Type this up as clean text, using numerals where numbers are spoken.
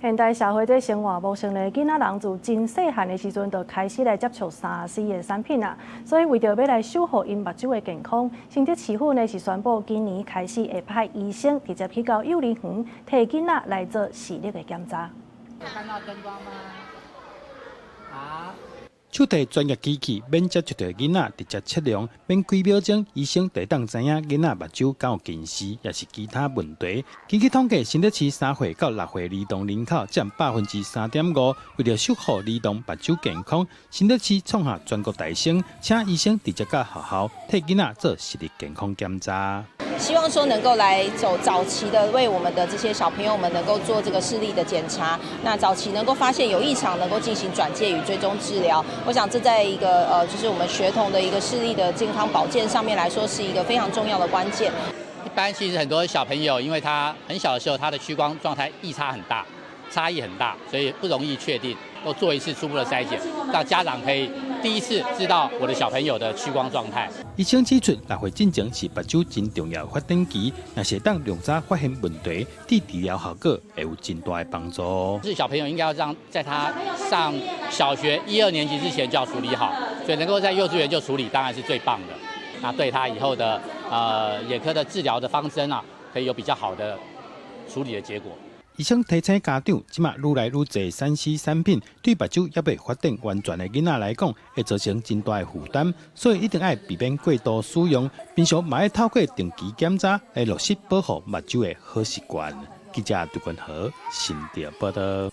現代社會這生活無像咧，囡仔人自真細漢的時陣就開始來接觸3C 的產品啊，所以為着要來守護因目睭的健康，新竹市府呢是宣布今年開始會派醫生直接去到幼兒園替囡仔來做視力的檢查。有看到燈光嗎？好。手提專業機器，免接觸到囡仔直接測量，免幾秒鐘，醫生就當知影囡仔目睭敢有近視，也是其他問題。根據統計，新竹市3歲到6歲兒童人口佔3.5%。為了守護兒童目睭健康，新竹市創下全國大省，請醫生直接到學校替囡仔做視力健康檢查。希望說能夠來走早期的，為我們的這些小朋友們能夠做這個視力的檢查，那早期能夠發現有異常，能夠進行轉介與追蹤治療。我想這在一個就是我們學童的一個視力的健康保健上面來說，是一個非常重要的關鍵。一般其實很多小朋友，因為他很小的時候，他的屈光狀態異差很大，差異很大，所以不容易確定。都做一次初步的篩檢，讓家長可以第一次知道我的小朋友的屈光狀態。醫生指出，6歲進前是目睭真重要的發展期，若是當量早發現問題，對治療效果會有真大的幫助。是小朋友應該要讓在他上小學1、2年級之前就要處理好，所以能夠在幼稚園就處理，當然是最棒的。那對他以後的眼科的治療的方針啊，可以有比較好的處理的結果。醫生提醒家長，即馬愈來愈多3C 產品對目睭也未發展完全的囡仔來講，會造成真大的負擔，所以一定要避免過度使用。平常嘛要透過定期檢查來落實保護目睭的好習慣。記者杜君豪，新竹報道。